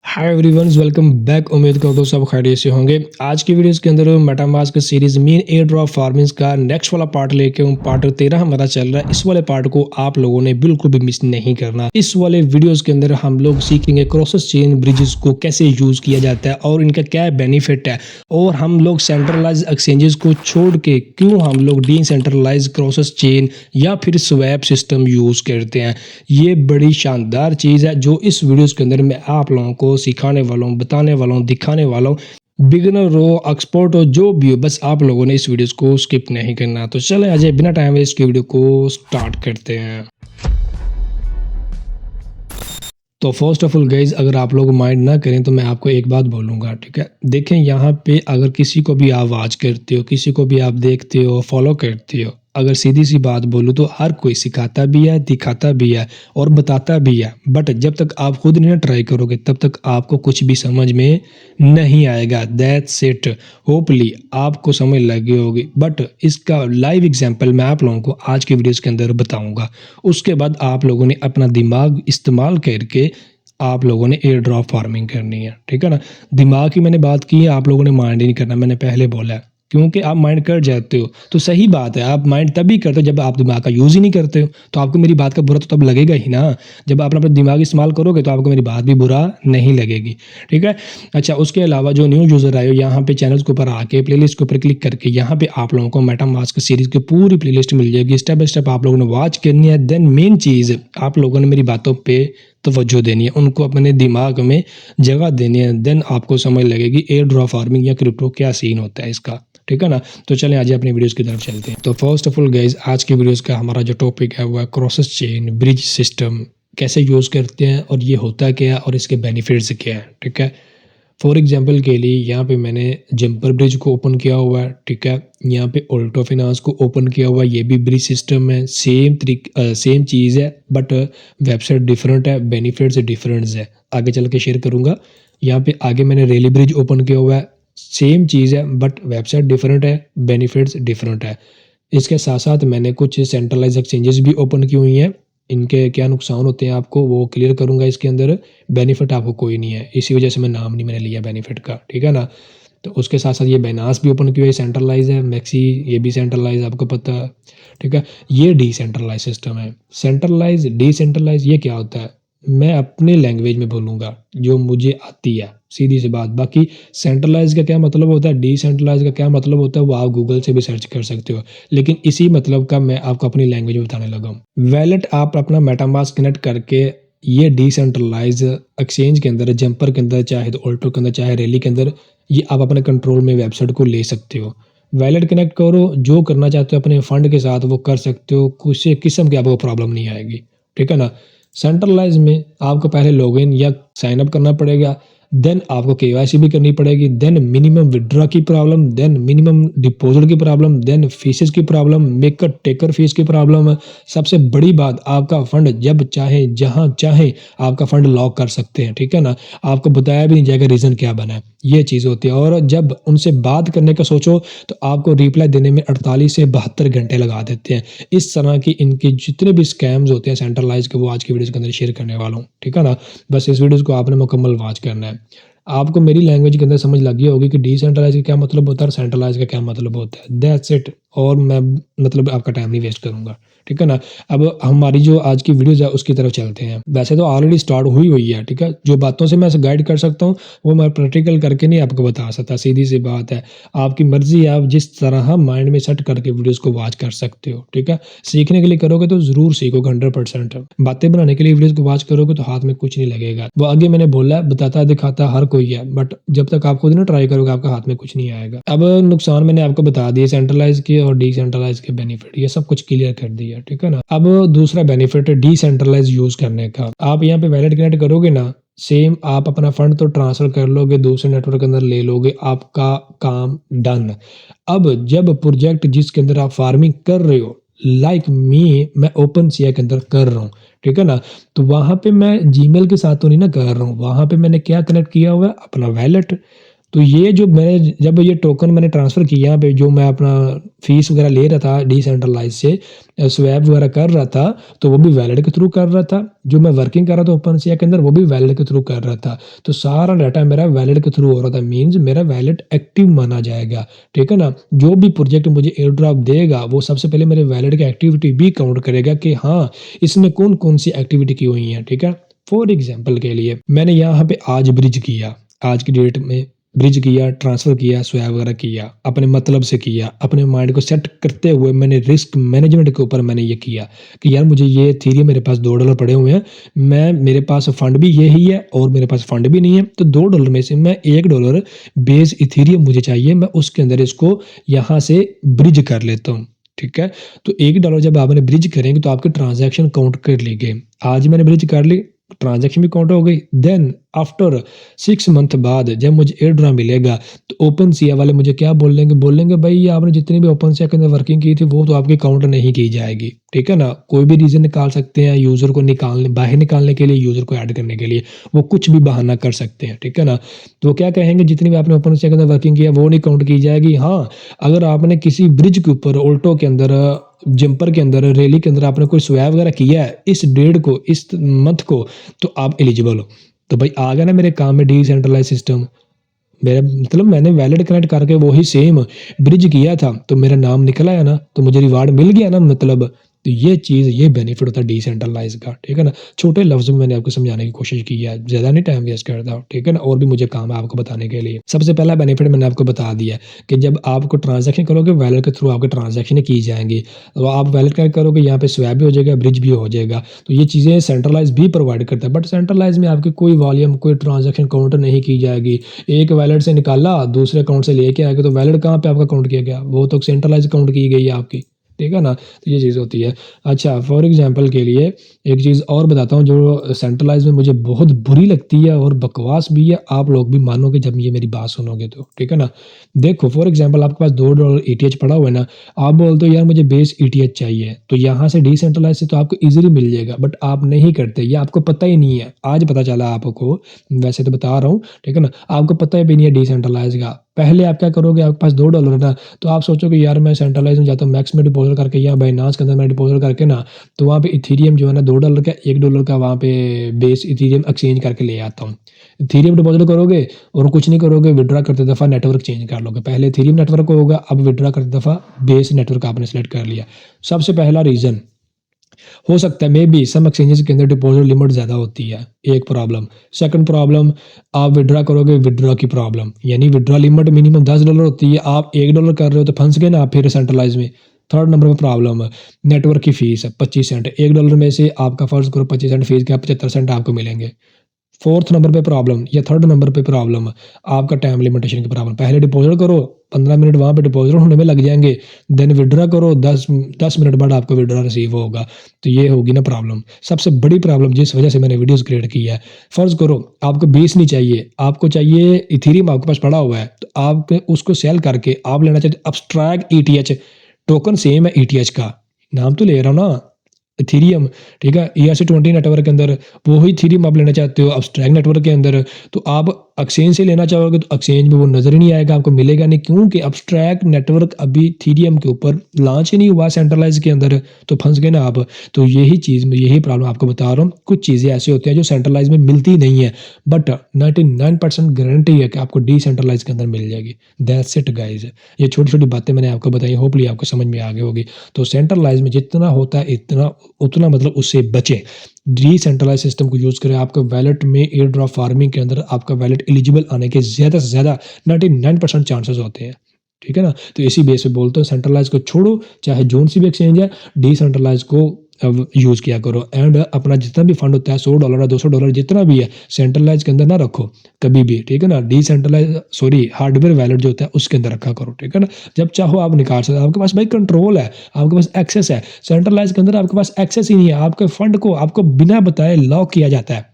Hi everyone, welcome back. उम्मीद करता हूँ सब खैरियत से होंगे। आज की वीडियोस के अंदर MetaMask series main air drop farming का नेक्स्ट वाला पार्ट लेके हूँ। पार्ट 13 हमारा चल रहा है। इस वाले पार्ट को आप लोगों ने बिल्कुल भी मिस नहीं करना। इस वाले वीडियोस के अंदर हम लोग सीखेंगे क्रॉस चेन ब्रिजेस को कैसे यूज किया जाता है और इनका क्या बेनिफिट है, और हम लोग सेंट्रलाइज एक्सचेंजेस को छोड़ के क्यों हम लोग डिसेंट्रलाइज क्रॉस चेन या फिर स्वैप सिस्टम यूज करते हैं। ये बड़ी शानदार चीज़ है जो इस वीडियोस के अंदर मैं आप लोगों को सिखाने वाला हूँ, बताने वाला हूँ, दिखाने वाला हूँ। बिगिनर हो, एक्सपर्ट हो, जो भी हो, बस आप लोगों ने इस वीडियोस को स्किप नहीं करना। तो चले अजय बिना टाइम वेस्ट के वीडियो को स्टार्ट करते हैं। तो फर्स्ट ऑफ ऑल गाइज, अगर आप लोग माइंड ना करें तो मैं आपको एक बात बोलूँगा, ठीक है। देखें, यहाँ पे अगर किसी को भी आप वॉच करते हो, किसी को भी आप देखते हो, फॉलो करते हो, अगर सीधी सी बात बोलूँ तो हर कोई सिखाता भी है, दिखाता भी है और बताता भी है। बट जब तक आप खुद नहीं ट्राई करोगे तब तक आपको कुछ भी समझ में नहीं आएगा। That's it. होपली आपको समझ लगी होगी। बट इसका लाइव एग्जांपल मैं आप लोगों को आज के वीडियोस के अंदर बताऊंगा। उसके बाद आप लोगों ने अपना दिमाग इस्तेमाल करके आप लोगों ने एयर ड्रॉप फार्मिंग करनी है, ठीक है ना। दिमाग की मैंने बात की है, आप लोगों ने माइंड ही नहीं करना, मैंने पहले बोला है। क्योंकि आप माइंड कर जाते हो तो सही बात है, आप माइंड तभी करते हो जब आप दिमाग का यूज़ ही नहीं करते हो। तो आपको मेरी बात का बुरा तो तब लगेगा ही ना। जब आप अपना दिमाग इस्तेमाल करोगे तो आपको मेरी बात भी बुरा नहीं लगेगी, ठीक है। अच्छा, उसके अलावा जो न्यू यूज़र आए हो, यहाँ पे चैनल्स के ऊपर आके प्लेलिस्ट के ऊपर क्लिक करके यहाँ पे आप लोगों को मेटामास्क सीरीज की पूरी प्लेलिस्ट मिल जाएगी। स्टेप बाय स्टेप आप लोगों ने वॉच करनी है। देन मेन चीज़, आप लोगों ने मेरी बातों पे तवज्जो देनी है, उनको अपने दिमाग में जगह देनी है। देन आपको समझ लगेगी एयर ड्रॉप फार्मिंग या क्रिप्टो क्या सीन होता है इसका, ठीक है ना। तो चलें आज अपनी वीडियोस की तरफ चलते हैं। तो फर्स्ट ऑफ ऑल गाइज, आज की वीडियोस का हमारा जो टॉपिक है वो है क्रॉस चेन ब्रिज सिस्टम कैसे यूज़ करते हैं और ये होता क्या है और इसके बेनिफिट्स क्या है, ठीक है। फॉर एग्जांपल के लिए यहाँ पे मैंने जंपर ब्रिज को ओपन किया हुआ है, ठीक है। यहाँ पे ऑल्टो फाइनेंस को ओपन किया हुआ है, ये भी ब्रिज सिस्टम है। सेम चीज़ है बट वेबसाइट डिफरेंट है, बेनिफिट्स डिफरेंट है। आगे चल के शेयर करूँगा। यहाँ पे आगे मैंने रेली ब्रिज ओपन किया हुआ है, सेम चीज़ है बट वेबसाइट डिफरेंट है, बेनिफिट्स डिफरेंट है। इसके साथ साथ मैंने कुछ सेंट्रलाइज एक्सचेंजेस भी ओपन की हुई हैं। इनके क्या नुकसान होते हैं आपको वो क्लियर करूंगा इसके अंदर। बेनिफिट आपको कोई नहीं है, इसी वजह से मैं नाम नहीं मैंने लिया बेनिफिट का, ठीक है ना। तो उसके साथ साथ ये बाइनांस भी ओपन की हुई है, सेंट्रलाइज है। मैक्सी ये भी सेंट्रलाइज, आपको पता है, ठीक है। ये डिसेंट्रलाइज सिस्टम है। सेंट्रलाइज डिसेंट्रलाइज ये क्या होता है, मैं अपने लैंग्वेज में बोलूँगा जो मुझे आती है, सीधी सी बात। बाकी सेंट्रलाइज का क्या मतलब होता है, डिसेंट्रलाइज का क्या मतलब होता है, वो आप गूगल से भी सर्च कर सकते हो। लेकिन इसी मतलब का मैं आपको अपनी लैंग्वेज में बताने लगा हूँ। वैलेट आप अपना मेटामास्क कनेक्ट करके ये डिसेंट्रलाइज एक्सचेंज के अंदर, जंपर के अंदर, चाहे तो ऑल्टो के अंदर, चाहे रैली के अंदर, ये आप अपने कंट्रोल में वेबसाइट को ले सकते हो। वैलेट कनेक्ट करो, जो करना चाहते हो अपने फंड के साथ वो कर सकते हो, कुछ किस्म की आपको प्रॉब्लम नहीं आएगी, ठीक है ना। सेंट्रलाइज में आपको पहले लॉगिन या साइन अप करना पड़ेगा, देन आपको केवाईसी भी करनी पड़ेगी, देन मिनिमम विड्रॉ की प्रॉब्लम, देन मिनिमम डिपॉजिट की प्रॉब्लम, देन फीसेस की प्रॉब्लम, मेकर टेकर फीस की प्रॉब्लम। सबसे बड़ी बात, आपका फंड जब चाहे जहां चाहे आपका फंड लॉक कर सकते हैं, ठीक है ना। आपको बताया भी नहीं जाएगा रीजन क्या बना है, ये चीज़ होती है। और जब उनसे बात करने का सोचो तो आपको रिप्लाई देने में 48 से 72 घंटे लगा देते हैं। इस तरह की इनके जितने भी स्कैम्स होते हैं सेंट्रलाइज के, वो आज की वीडियो के अंदर शेयर करने वाला हूँ, ठीक है ना। बस इस वीडियो को आपने मुकम्मल वॉच करना है। आपको मेरी लैंग्वेज के अंदर समझ लगी होगी कि डिसेंट्रलाइज का क्या मतलब होता है और सेंट्रलाइज का क्या मतलब होता है। That's it. और मैं मतलब आपका टाइम नहीं वेस्ट करूंगा, ठीक है ना। अब हमारी जो आज की वीडियोस है उसकी तरफ चलते हैं। वैसे तो ऑलरेडी स्टार्ट हुई है, ठीक है। जो बातों से मैं गाइड कर सकता हूँ वो मैं प्रैक्टिकल करके नहीं आपको बता सकता, सीधी सी बात है। आपकी मर्जी है, आप जिस तरह माइंड में सेट करके वीडियोस को वॉच कर सकते हो, ठीक है। सीखने के लिए करोगे तो जरूर सीखोगे 100%। बातें बनाने के लिए वीडियोस को वॉच करोगे तो हाथ में कुछ नहीं लगेगा। वो आगे मैंने बोला, बताता दिखाता हर कोई है, बट जब तक आप खुद ना ट्राई करोगे आपका हाथ में कुछ नहीं आएगा। अब नुकसान मैंने आपको बता दिए सेंट्रलाइज के और डिसेंट्रलाइज के बेनिफिट, ये सब कुछ क्लियर कर दिया, ठीक है ना। अब दूसरा बेनिफिट है डिसेंट्रलाइज यूज करने का। आप यहाँ पे वैलेट कनेक्ट करोगे ना, सेम आप अपना फंड तो ट्रांसफर कर लोगे, दूसरे नेटवर्क के अंदर ले लोगे, आपका काम डन। अब जब प्रोजेक्ट जिसके अंदर आप फार्मिंग कर रहे हो, लाइक मैं ओपन सीआई के अंदर कर रहा हूँ, ठीक है ना। तो वहां पे मैं जीमेल के साथ तो नहीं ना कर रहा हूँ, वहां पे मैंने क्या कनेक्ट किया हुआ है, अपना वैलेट। तो ये जो मैंने जब ये टोकन मैंने ट्रांसफ़र किया यहाँ पे, जो मैं अपना फ़ीस वगैरह ले रहा था डिसेंट्रलाइज़ से, स्वैप वगैरह कर रहा था, तो वो भी वैलिड के थ्रू कर रहा था। जो मैं वर्किंग कर रहा था ओपनसीआई के अंदर, वो भी वैलिड के थ्रू कर रहा था। तो सारा डाटा मेरा वैलिड के थ्रू हो रहा था, मीन्स मेरा वैलिड एक्टिव माना जाएगा, ठीक है ना? जो भी प्रोजेक्ट मुझे एयर ड्रॉप देगा, वो सबसे पहले मेरे वैलिड की एक्टिविटी भी काउंट करेगा कि हाँ, इसने कौन-कौन सी एक्टिविटी की हुई है, ठीक है? फॉर एग्ज़ाम्पल के लिए मैंने यहाँ पे आज ब्रिज किया, आज की डेट में ब्रिज किया, ट्रांसफ़र किया, स्वैप वगैरह किया, अपने मतलब से किया, अपने माइंड को सेट करते हुए मैंने रिस्क मैनेजमेंट के ऊपर मैंने ये किया कि यार मुझे ये इथेरियम मेरे पास $2 पड़े हुए हैं, मेरे पास फंड भी यही है और मेरे पास फंड भी नहीं है, तो $2 में से मैं $1 बेस इथेरियम मुझे चाहिए, मैं उसके अंदर इसको यहाँ से ब्रिज कर लेता हूँ, ठीक है? तो $1 जब आपने ब्रिज करेंगे तो आपके ट्रांज़ैक्शन काउंट कर ली गई। आज मैंने ब्रिज कर ली, ट्रांज़ैक्शन भी काउंट हो गई, देन आफ्टर 6 मंथ बाद जब मुझे एयर ड्रॉप मिलेगा, तो ओपनसीआई वाले मुझे क्या बोलेंगे भाई आपने जितनी भी ओपनसीआई के अंदर वर्किंग की थी वो तो आपकी काउंट नहीं की जाएगी, ठीक है ना? कोई भी रीज़न निकाल सकते हैं यूज़र को बाहर निकालने के लिए, यूज़र को ऐड करने के लिए, वो कुछ भी बहाना कर सकते हैं, ठीक है ना? तो वो क्या कहेंगे जितनी भी आपने ओपनसीआई के अंदर वर्किंग की है वो नहीं काउंट की जाएगी। हाँ, अगर आपने किसी ब्रिज के ऊपर, ऑल्टो के अंदर, जंपर के अंदर, रैली के अंदर आपने कोई स्वैप वगैरह किया है इस डेट को, इस मंथ को, तो आप एलिजिबल हो। तो भाई आ गया ना मेरे काम में डिसेंट्रलाइज़ सिस्टम। मेरा मतलब मैंने वैलिड कनेक्ट करके वही सेम ब्रिज किया था, तो मेरा नाम निकल आया ना, तो मुझे रिवार्ड मिल गया ना मतलब। तो ये चीज़, ये बेनिफिट होता है डिसेंट्रलाइज़ का, ठीक है ना? छोटे लफ्ज़ों में मैंने आपको समझाने की कोशिश की है, ज़्यादा नहीं टाइम वेस्ट करता हूँ, ठीक है ना? और भी मुझे काम है आपको बताने के लिए। सबसे पहला बेनिफिट मैंने आपको बता दिया कि जब आपको ट्रांज़ैक्शन करोगे, वैलिड के थ्रू आपकी ट्रांज़ैक्शन की जाएँगी। तो आप वैलिड कनेक्ट करोगे, यहाँ पे स्वैप भी हो जाएगा, ब्रिज भी हो जाएगा। तो ये चीज़ें सेंट्रलाइज़ भी प्रोवाइड करता है, बट सेंट्रलाइज़ में आपकी कोई वॉल्यूम, कोई ट्रांज़ैक्शन काउंट नहीं की जाएगी। एक वैलेट से निकाला, दूसरे अकाउंट से लेके आएगा, तो वैलेट कहाँ पे आपका काउंट किया गया? वो तो सेंट्रलाइज़ काउंट की गई है आपकी, ठीक है ना? तो ये चीज़ होती है। अच्छा, फॉर एग्ज़ाम्पल के लिए एक चीज़ और बताता हूँ जो सेंट्रलाइज़ में मुझे बहुत बुरी लगती है और बकवास भी है, आप लोग भी मानोगे जब ये मेरी बात सुनोगे तो, ठीक है ना? देखो फॉर एग्ज़ाम्पल आपके पास $2 ईटीएच पड़ा हुआ है ना, आप बोलते हो यार मुझे बेस ईटीएच चाहिए, तो यहाँ से डिसेंट्रलाइज़ से तो आपको ईज़िली मिल जाएगा, बट आप नहीं करते, ये आपको पता ही नहीं है। आज पता चला आपको, वैसे तो बता रहा हूँ, ठीक है ना? आपको पता भी नहीं है डिसेंट्रलाइज़ का। पहले आप क्या करोगे, आपके पास $2 है ना, तो आप सोचोगे यार मैं सेंट्रलाइज़ में जाता हूँ, मैक्स में डिपॉज़िट करके या बाइनांस के अंदर मैं डिपॉज़िट करके ना, तो वहाँ पे इथेरियम जो है ना $2 का, $1 का वहाँ पे बेस इथेरियम एक्सचेंज करके ले आता हूँ। इथेरियम डिपॉज़िट करोगे और कुछ नहीं करोगे, विथड्रॉ करते दफ़ा नेटवर्क चेंज कर लोगे। पहले इथेरियम नेटवर्क होगा, अब विथड्रॉ करते दफ़ा बेस नेटवर्क आपने सेलेक्ट कर लिया। सबसे पहला रीज़न हो सकता है, मेबी सम एक्सचेंजेस के अंदर डिपॉजिट लिमिट ज़्यादा होती है, एक प्रॉब्लम। सेकंड प्रॉब्लम, आप विथड्रॉ करोगे, विथड्रॉ की प्रॉब्लम, यानी विथड्रॉ लिमिट मिनिमम $10 होती है, आप $1 कर रहे हो तो फंस गए ना आप फिर सेंट्रलाइज़ में। थर्ड नंबर पे प्रॉब्लम है, नेटवर्क की फ़ीस है 25 सेंट, $1 में से आपका फ़र्ज़ करो 25 सेंट फ़ीस के, 75 सेंट आपको मिलेंगे। फोर्थ नंबर पे प्रॉब्लम या थर्ड नंबर पे प्रॉब्लम आपका टाइम लिमिटेशन की प्रॉब्लम। पहले डिपॉजिट करो, 15 मिनट वहाँ पे डिपॉजिट होने में लग जाएँगे, देन विथड्रॉ करो, 10 मिनट बाद आपको विथड्रॉ रिसीव होगा। तो ये होगी ना प्रॉब्लम। सबसे बड़ी प्रॉब्लम जिस वजह से मैंने वीडियोज़ क्रिएट की है, फ़र्ज़ करो आपको बेस नहीं चाहिए, आपको चाहिए इथेरियम, आपके पास पड़ा हुआ है, तो आप उसको सेल करके आप लेना चाहते हो एब्स्ट्रैक्ट ईटीएच, टोकन सेम है ईटीएच का, नाम तो ले रहा हूँ ना इथेरियम, ठीक है? ERC-20 नेटवर्क के अंदर वही इथेरियम आप लेना चाहते हो एब्स्ट्रैक्ट नेटवर्क के अंदर, तो आप एक्सचेंज से लेना चाहोगे तो एक्सचेंज में वो नज़र ही नहीं आएगा, आपको मिलेगा नहीं, क्योंकि एब्स्ट्रैक्ट नेटवर्क अभी इथेरियम के ऊपर लॉन्च ही नहीं हुआ सेंट्रलाइज़ के अंदर, तो फंस गए ना आप। तो यही चीज़, मैं यही प्रॉब्लम आपको बता रहा हूँ। कुछ चीज़ें ऐसी होती हैं जो सेंट्रलाइज़ में मिलती नहीं है, बट 99% गारंटी है कि आपको डिसेंट्रलाइज़ के अंदर मिल जाएगी। That's it guys. ये छोटी-छोटी बातें मैंने आपको बताई, होपफुली आपको समझ में आ गई होगी। तो सेंट्रलाइज़ में जितना होता है उतना मतलब उससे बचें। डिसेंट्रलाइज़ सिस्टम को यूज़ करें। आपका वैलेट में एयर ड्रॉप फार्मिंग के अंदर आपका वैलेट एलिजिबल आने के ज़्यादा से ज़्यादा 99% चांसेस होते हैं। ठीक है ना? तो इसी बेस पे बोलते हैं सेंट्रलाइज़ को छोड़ो, चाहे जोन-सी भी एक्सचेंज है, डिसेंट्रलाइज़ को यूज़ किया करो, एंड अपना जितना भी फंड होता है $100 $200 जितना भी है, सेंट्रलाइज़ के अंदर ना रखो कभी भी, ठीक है ना? हार्डवेयर वैलेट जो होता है उसके अंदर रखा करो, ठीक है ना? जब चाहो आप निकाल सकते हो, आपके पास भाई कंट्रोल है, आपके पास एक्सेस है। सेंट्रलाइज़ के अंदर आपके पास एक्सेस ही नहीं है, आपके फंड को आपको बिना बताए लॉक किया जाता है।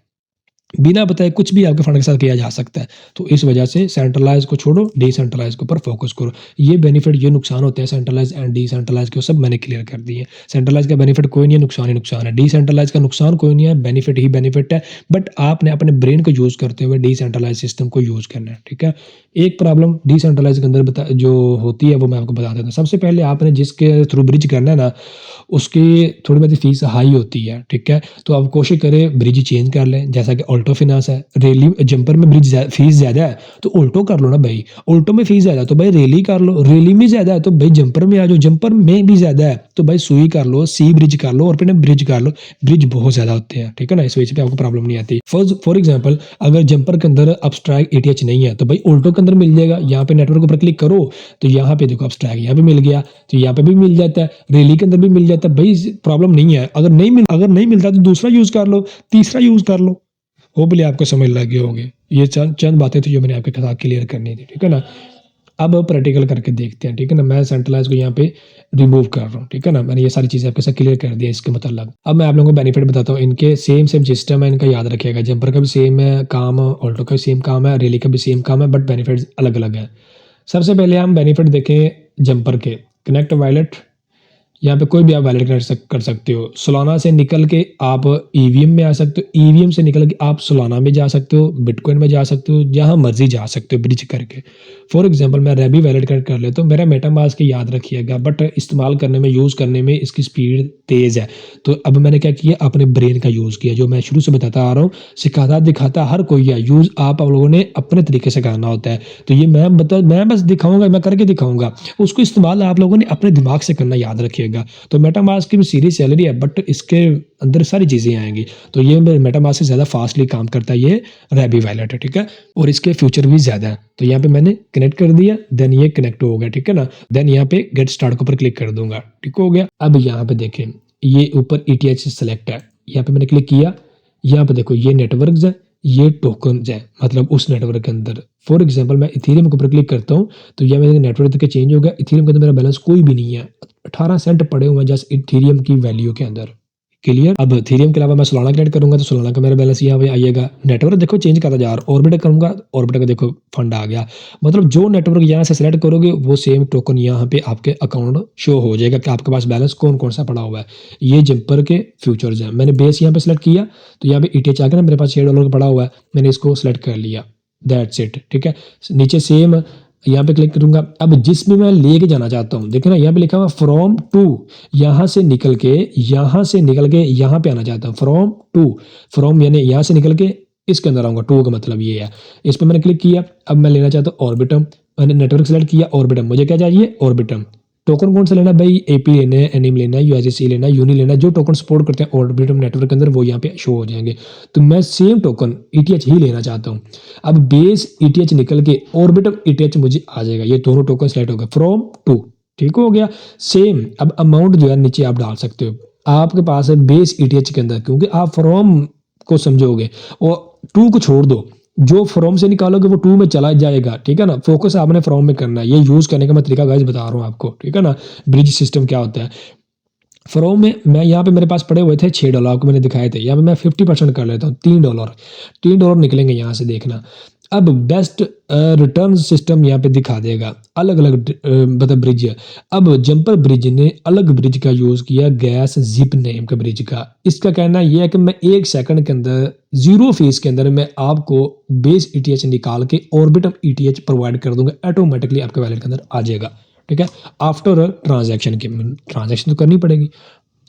बिना बताए कुछ भी आपके फंड के साथ किया जा सकता है। तो इस वजह से सेंट्रलाइज़ को छोड़ो, डिसेंट्रलाइज़ के ऊपर फ़ोकस करो। ये बेनिफिट, ये नुकसान होते हैं सेंट्रलाइज़ एंड डिसेंट्रलाइज़ के, वो सब मैंने क्लियर कर दिए हैं। सेंट्रलाइज़ का बेनिफिट कोई नहीं है, नुकसान ही नुकसान है। डिसेंट्रलाइज़ का नुकसान कोई नहीं है, बेनिफिट ही बेनिफिट है। बट आपने अपने ब्रेन को यूज़ करते हुए डिसेंट्रलाइज़ सिस्टम को यूज़ करना है, ठीक है? एक प्रॉब्लम डिसेंट्रलाइज़ के अंदर जो होती है वो मैं आपको बता देता हूँ। सबसे पहले आपने जिसके थ्रू ब्रिज करना है ना, उसकी थोड़ी बहुत फीस हाई होती है, ठीक है? तो आप कोशिश करें ब्रिज चेंज कर लें, जैसा कि ऑल्टो फाइनेंस है। रैली जंपर में ब्रिज फीस ज़्यादा है तो ऑल्टो कर लो ना भाई। ऑल्टो में फीस ज़्यादा है तो भाई रैली कर लो। रैली में ज़्यादा है तो भाई जंपर में आ जाओ। जंपर में भी ज़्यादा है तो भाई सुई कर लो, सी ब्रिज कर लो और फिर ब्रिज कर लो। ब्रिज बहुत ज़्यादा होते हैं, ठीक है ना? इस वजह से आपको प्रॉब्लम नहीं आती। फॉर एग्जाम्पल, अगर जंपर के अंदर अपस्ट्रैक एटीएच नहीं है तो भाई ऑल्टो के अंदर मिल जाएगा। यहाँ पे नेटवर्क ऊपर क्लिक करो तो यहाँ पे देखो अपस्ट्रैक यहाँ पे मिल गया, तो यहाँ पे भी मिल जाता है, रैली के अंदर भी मिल जाता है। भाई प्रॉब्लम नहीं है। अगर नहीं मिलता तो दूसरा यूज कर लो, तीसरा यूज कर लो। होपफुली आपको समझ लगे होंगे। ये चंद बातें थी जो मैंने आपके साथ क्लियर करनी थी, ठीक है ना? अब प्रैक्टिकल करके देखते हैं, ठीक है ना? मैं सेंट्रलाइज को यहाँ पे रिमूव कर रहा हूँ, ठीक है ना? मैंने ये सारी चीज़ें आपके साथ क्लियर कर दी है इसके मतलब। अब मैं आप लोगों को बेनिफिट बताता हूँ। इनके सेम सिस्टम है, इनका याद रखिएगा। जंपर का भी सेम है काम, ऑल्टो का भी सेम काम है, रैली का भी सेम काम है, बट बेनिफिट अलग अलग है। सबसे पहले हम बेनिफिट देखें जंपर के। कनेक्ट वॉलेट, यहाँ पे कोई भी आप वैलिड कर सकते हो। सोलाना से निकल के आप ईवीएम में आ सकते हो, ईवीएम से निकल के आप सोलाना में जा सकते हो, बिटकॉइन में जा सकते हो, जहाँ मर्जी जा सकते हो ब्रिज करके। फॉर एग्जांपल मैं रैबी वैलिड कर लेता हूँ। मेरा मेटामास्क याद रखिएगा, बट इस्तेमाल करने में, यूज़ करने में इसकी स्पीड तेज़ है। तो अब मैंने क्या किया, अपने ब्रेन का यूज़ किया, जो मैं शुरू से बताता आ रहा हूँ। सिखाता दिखाता हर कोई है, यूज़ आप लोगों ने अपने तरीके से करना होता है। तो ये मैं बस दिखाऊंगा, मैं करके दिखाऊंगा, उसको इस्तेमाल आप लोगों ने अपने दिमाग से करना, याद रखिएगा। तो मेटामास्क की भी सीरीज चल रही है, बट इसके अंदर सारी चीज़ें आएंगी। तो ये मेटामास्क से ज़्यादा फास्टली काम करता है ये रैबी वॉलेट है, ठीक है? और इसके फ्यूचर भी ज़्यादा है। तो यहाँ पे मैंने कनेक्ट कर दिया, देन ये कनेक्ट हो गया, ठीक है ना? देन यहाँ पे गेट स्टार्ट के ऊपर क्लिक कर दूंगा, ठीक हो गया। अब यहाँ पे देखें, ये ऊपर ETH सेलेक्ट है, यहाँ पे मैंने क्लिक किया। यहाँ पे देखो ये नेटवर्क है, ये टोकन है, मतलब उस नेटवर्क के अंदर। फॉर एग्जांपल मैं इथेरियम के ऊपर क्लिक करता हूँ तो यह मेरे नेटवर्क के चेंज हो गया। इथेरियम के अंदर मेरा बैलेंस कोई भी नहीं है, 18 सेंट पड़े हुए हैं जस्ट इथेरियम की वैल्यू के अंदर। क्लियर? अब इथेरियम के अलावा मैं सोलाना क्लिक करूंगा तो सोलाना का मेरा बैलेंस यहाँ पे आएगा। नेटवर्क देखो चेंज करता जा रहा है। ऑर्बिट करूंगा, ऑर्बिट का देखो फंड आ गया। मतलब जो नेटवर्क यहाँ से सेलेक्ट करोगे वो सेम टोकन यहाँ पे आपके अकाउंट शो हो जाएगा कि आपके पास बैलेंस कौन कौन सा पड़ा हुआ है। ये जंपर के फ्यूचर्स हैं। मैंने बेस यहाँ पे सेलेक्ट किया तो यहाँ पे ETH आ गया ना, मेरे पास $6 का पड़ा हुआ है, मैंने इसको सेलेक्ट कर लिया। दैट्स इट, ठीक है? नीचे सेम यहाँ पे क्लिक करूंगा। अब जिसमें मैं लेके जाना चाहता हूँ, देखिए ना यहाँ पे लिखा हुआ फ्रॉम टू, यहाँ से निकल के यहाँ पे आना चाहता हूँ। फ्रॉम टू, फ्रॉम यानी यहाँ से निकल के इसके अंदर आऊंगा। टू का मतलब ये है। इस पर मैंने क्लिक किया। अब मैं लेना चाहता हूँ ऑर्बिटम। मैंने नेटवर्क सेलेक्ट किया, ऑर्बिटम। मुझे क्या चाहिए? ऑर्बिटम। टोकन कौन सा लेना भाई? AP लेना है, एनिम लेना है, USDC लेना है, यूनी लेना है। जो टोकन सपोर्ट करते हैं ऑर्बिटम नेटवर्क के अंदर वो यहाँ पे शो हो जाएंगे। तो मैं सेम टोकन ETH ही लेना चाहता हूँ। अब बेस ETH निकल के ऑर्बिटम ETH मुझे आ जाएगा। ये दोनों टोकन सेलेक्ट हो गए, फ्रॉम टू, ठीक हो गया। सेम अब अमाउंट जो है नीचे आप डाल सकते हो। आपके पास है बेस ETH के अंदर, क्योंकि आप फ्रॉम को समझोगे और टू को छोड़ दो। जो फ्रॉम से निकालोगे वो टू में चला जाएगा, ठीक है ना? फोकस आपने फ्रॉम में करना है। ये यूज करने का मैं तरीका गाइस बता रहा हूँ आपको, ठीक है ना? ब्रिज सिस्टम क्या होता है फ्रॉम में। मैं यहाँ पे मेरे पास पड़े हुए थे $6, आपको मैंने दिखाए थे। यहाँ पे मैं 50% कर लेता हूँ, $3 निकलेंगे यहाँ से, देखना। अब बेस्ट रिटर्न सिस्टम यहाँ पे दिखा देगा, अलग अलग मतलब ब्रिज है। अब जंपर ब्रिज ने अलग ब्रिज का यूज किया, गैस जिप नेम का ब्रिज का। इसका कहना यह है कि मैं 1 सेकंड के अंदर 0 फीस के अंदर मैं आपको बेस ETH निकाल के ऑर्बिटम ETH प्रोवाइड कर दूंगा, ऑटोमेटिकली आपके वैलेट के अंदर आ जाएगा, ठीक है? आफ्टर ट्रांजैक्शन की ट्रांजैक्शन तो करनी पड़ेगी,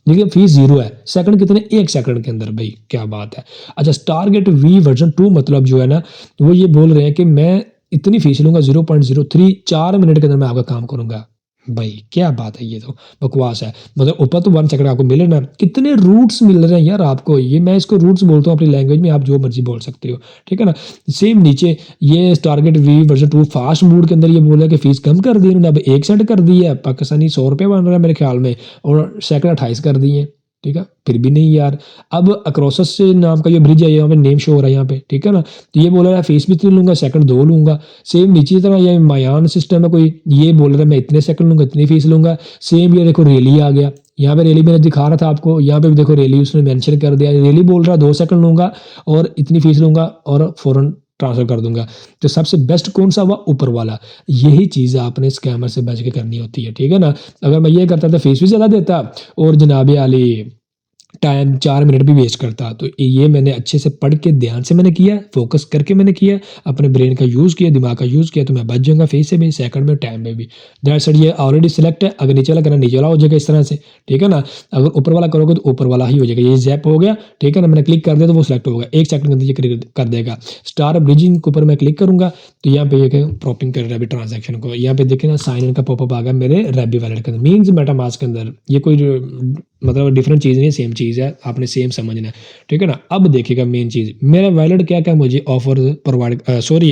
लेकिन फीस 0 है। सेकंड कितने? 1 सेकंड के अंदर, भाई क्या बात है। अच्छा, स्टारगेट V वर्जन 2 मतलब जो है ना, वो ये बोल रहे हैं कि मैं इतनी फीस लूंगा 0.03, 4 मिनट के अंदर मैं आपका काम करूंगा। भाई क्या बात है, ये तो बकवास है। मतलब ऊपर तो 1 सेकंड आपको मिले ना, कितने रूट्स मिल रहे हैं यार आपको। ये मैं इसको रूट्स बोलता हूँ अपनी लैंग्वेज में, आप जो मर्जी बोल सकते हो, ठीक है ना? सेम नीचे ये target V version 2 fast mood के अंदर ये बोल रहा है कि फीस कम कर दी उन्होंने, अब 1 सेंट कर दी है। पाकिस्तानी ₹100 बन रहा है मेरे ख्याल में, और सेकंड 28 कर दिए, ठीक है? फिर भी नहीं यार। अब अक्रोसस से नाम का ये ब्रिज है, यहाँ पे नेम शो हो रहा है यहाँ पे, ठीक है ना? तो ये बोल रहा है फीस भी 3 लूंगा, सेकंड 2 लूंगा। सेम नीचे तरह ये मायान सिस्टम है कोई, ये बोल रहा है मैं इतने सेकंड लूंगा, इतनी फीस लूंगा। सेम ये देखो रेली आ गया, यहाँ पे रैली मैंने दिखा रहा था आपको, यहाँ पे भी देखो रैली उसने मेंशन कर दिया, रैली बोल रहा है 2 सेकंड लूँगा और इतनी फीस लूँगा और फ़ौरन ट्रांसफ़र कर दूँगा। तो सबसे बेस्ट कौन-सा हुआ? ऊपर वाला। यही चीज़ आपने स्कैमर से बच के करनी होती है, ठीक है ना? अगर मैं ये करता तो फीस भी ज़्यादा देता और जनाब आली टाइम 4 मिनट भी वेस्ट करता। तो ये मैंने अच्छे से पढ़ के ध्यान से मैंने किया, फ़ोकस करके मैंने किया, अपने ब्रेन का यूज़ किया, दिमाग का यूज़ किया, तो मैं बच जाऊँगा फीस से भी, सेकंड में, टाइम में भी। दैट्स इट, ये ऑलरेडी सिलेक्ट है, अगर नीचे वाला करना नीचे वाला हो जाएगा इस तरह से, ठीक है ना? अगर ऊपर वाला करोगे तो ऊपर वाला ही हो जाएगा। ये ज़ैप हो गया, ठीक है ना? मैंने क्लिक कर दिया तो वो सिलेक्ट होगा, 1 सेकंड के अंदर ये क्लिक कर देगा। स्टार ब्रिजिंग के ऊपर मैं क्लिक करूँगा तो यहाँ पे ये प्रॉपिंग कर रहा है अभी ट्रांज़ैक्शन को। यहाँ पे देखिए ना साइन इन का पॉपअप आ गया मेरे रैबी वॉलेट के अंदर, मीन्स मेटामास्क के अंदर। ये कोई मतलब डिफरेंट चीज़ नहीं है, सेम चीज़ है, आपने सेम समझना है, ठीक है ना? अब देखिएगा मेन चीज़, मेरा वॉलेट क्या-क्या मुझे ऑफर प्रोवाइड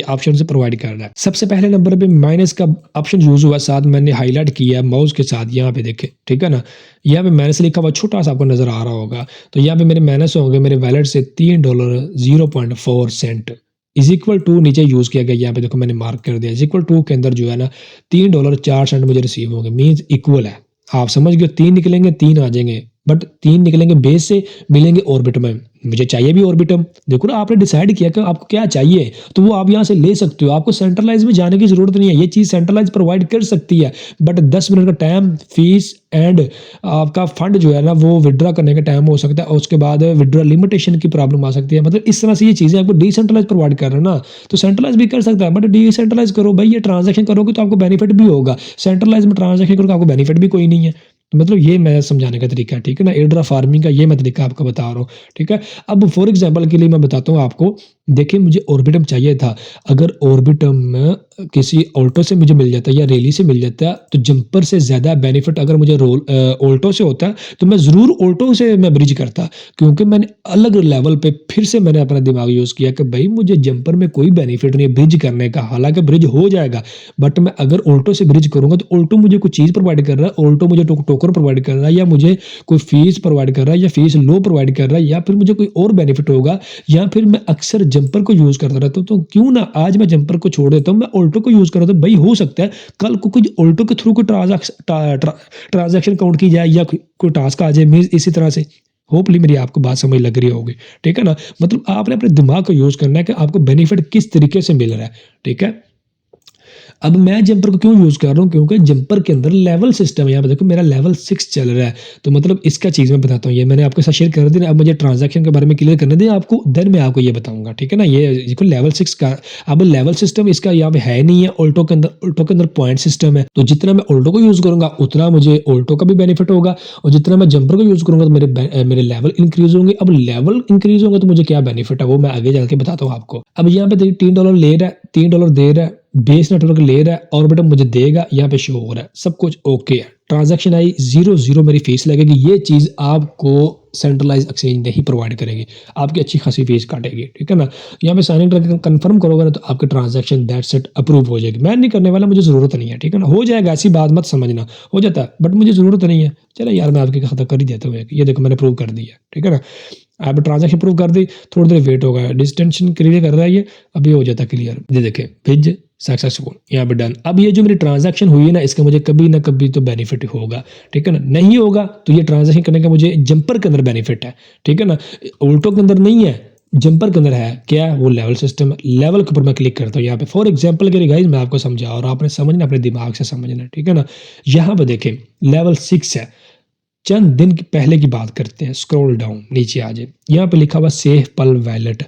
ऑप्शन से प्रोवाइड कर रहा है। सबसे पहले नंबर पे माइनस का ऑप्शन यूज़ हुआ, साथ मैंने हाइलाइट किया माउस के साथ, यहाँ पे देखें, ठीक है ना? यहाँ पे माइनस लिखा हुआ छोटा-सा आपको नज़र आ रहा होगा, तो यहाँ पे मेरे माइनस होंगे मेरे वॉलेट से $3.04 इज़ इक्वल टू, नीचे यूज़ किया गया, यहाँ पे देखो मैंने मार्क कर दिया, इज़ इक्वल टू के अंदर जो है ना $3.04 मुझे रिसीव होंगे, मीन्स इक्वल है। आप समझ गए, 3 निकलेंगे 3 आ जाएँगे, बट 3 निकलेंगे बेस से, मिलेंगे ऑर्बिट में। मुझे चाहिए भी ऑर्बिटम। देखो ना, आपने डिसाइड किया कि आपको क्या चाहिए, तो वो आप यहाँ से ले सकते हो। आपको सेंट्रलाइज़ में जाने की ज़रूरत नहीं है, ये चीज़ सेंट्रलाइज़ प्रोवाइड कर सकती है, बट 10 मिनट का टाइम, फीस एंड आपका फंड जो है ना वो विथड्रॉ करने का टाइम हो सकता है और उसके बाद विथड्रॉ लिमिटेशन की प्रॉब्लम आ सकती है। मतलब इस तरह से ये चीज़ें आपको डिसेंट्रलाइज़ प्रोवाइड कर रहे हैं ना, तो सेंट्रलाइज़ भी कर सकता है, बट डिसेंट्रलाइज़ करो भाई, ये ट्रांज़ैक्शन करोगे तो आपको बेनिफिट भी होगा। सेंट्रलाइज़ में ट्रांज़ैक्शन करोगे आपको बेनिफिट भी कोई नहीं है। तो मतलब ये मैं समझाने का तरीका है, ठीक है ना? एयरड्रॉप फार्मिंग का ये मैं तरीका आपको बता रहा हूँ, ठीक है? अब फॉर एग्ज़ाम्पल के लिए मैं बताता हूँ आपको, देखिए मुझे ऑर्बिटम चाहिए था, अगर ऑर्बिटम किसी ऑल्टो से मुझे मिल जाता या रैली से मिल जाता, तो जंपर से ज़्यादा बेनिफिट अगर मुझे ऑल्टो से होता, तो मैं ज़रूर ऑल्टो से मैं ब्रिज करता, क्योंकि मैंने अलग लेवल पे फिर से मैंने अपना दिमाग यूज़ किया कि भई मुझे जंपर में कोई बेनिफिट नहीं है ब्रिज करने का, हालाँकि ब्रिज हो जाएगा, बट मैं अगर ऑल्टो से ब्रिज करूँगा तो ऑल्टो मुझे कुछ चीज़ प्रोवाइड कर रहा है, ऑल्टो मुझे टोकन प्रोवाइड कर रहा है, या मुझे कोई फीस प्रोवाइड कर रहा है, या फीस लो प्रोवाइड कर रहा है, या फिर मुझे कोई और बेनिफिट होगा, या फिर मैं अक्सर जंपर को यूज़ करता रहता हूँ, तो क्यों ना आज मैं जंपर को छोड़ देता हूँ, मैं ऑल्टो को यूज़ कर रहा था। भाई हो सकता है कल को कुछ ऑल्टो के थ्रू कोई ट्रांजैक्शन काउंट की जाए या कोई टास्क आ जाए, मीन्स इसी तरह से। होपफुली मेरी आपको बात समझ लग रही होगी, ठीक है ना? मतलब आपने अपने दिमाग को यूज़ करना है कि आपको बेनिफिट किस तरीके से मिल रहा है, ठीक है? अब मैं जंपर को क्यों यूज़ कर रहा हूँ, क्योंकि जंपर के अंदर लेवल सिस्टम है। यहाँ पे देखो मेरा लेवल 6 चल रहा है, तो मतलब इसका चीज़ मैं बताता हूँ, ये मैंने आपके साथ शेयर कर दी ना। अब मुझे ट्रांजैक्शन के बारे में क्लियर करने दें आपको, देन मैं आपको ये बताऊँगा, ठीक है ना? ये देखो लेवल 6 का, अब लेवल सिस्टम इसका यहाँ पे है नहीं है ऑल्टो के अंदर। ऑल्टो के अंदर पॉइंट सिस्टम है, तो जितना मैं ऑल्टो को यूज़ करूँगा उतना मुझे ऑल्टो का भी बेनिफिट होगा, और जितना मैं जंपर को यूज़ करूँगा तो मेरे लेवल इंक्रीज़ होंगे। अब लेवल इंक्रीज़ होंगे तो मुझे क्या बेनिफिट है वो मैं आगे चल के बताता हूँ आपको। अब यहाँ पे देखिए $3 ले रहा है, $3 दे रहा है, बेस नेटवर्क ले रहा है, ऑर्बिटम मुझे देगा, यहाँ पे शो हो रहा है, सब कुछ ओके है। ट्रांजैक्शन आई 0 मेरी फीस लगेगी, ये चीज़ आपको सेंट्रलाइज एक्सचेंज नहीं प्रोवाइड करेगी, आपकी अच्छी खासी फीस काटेगी, ठीक है ना? यहाँ पे साइन इन करके कंफर्म करोगे ना तो आपकी ट्रांजैक्शन दैट सेट अप्रूव हो जाएगी। मैं नहीं करने वाला, मुझे ज़रूरत नहीं है, ठीक है ना? हो जाएगा, ऐसी बात मत समझना, हो जाता है, बट मुझे ज़रूरत नहीं है। चलो यार मैं आपकी खाता कर ही देता हूँ, ये देखो मैंने प्रूव कर दिया, ठीक है ना? आप ट्रांजैक्शन प्रूव कर दी, थोड़ी देर वेट होगा, डिस्टेंशन क्लियर कर रहा है ये, अभी हो जाता है क्लियर। ये देखें भेज सक्सेसफुल, यहाँ पे डन। अब ये जो मेरी ट्रांजैक्शन हुई है ना, इसका मुझे कभी ना कभी तो बेनिफिट होगा, ठीक है ना? नहीं होगा तो ये ट्रांजैक्शन करने का मुझे जंपर के अंदर बेनिफिट है, ठीक है ना? ऑल्टो के अंदर नहीं है, जंपर के अंदर है। क्या है वो? लेवल सिस्टम है। लेवल के ऊपर मैं क्लिक करता हूँ यहाँ पे, फॉर एग्जाम्पल के लिए गाइज मैं आपको समझा, और आपने समझना अपने दिमाग से समझना, ठीक है ना? यहाँ पे देखें लेवल 6 है, चंद दिन पहले की बात करते हैं, स्क्रॉल डाउन नीचे आ जाए, यहाँ पे लिखा हुआ सेफ पल वैलेट।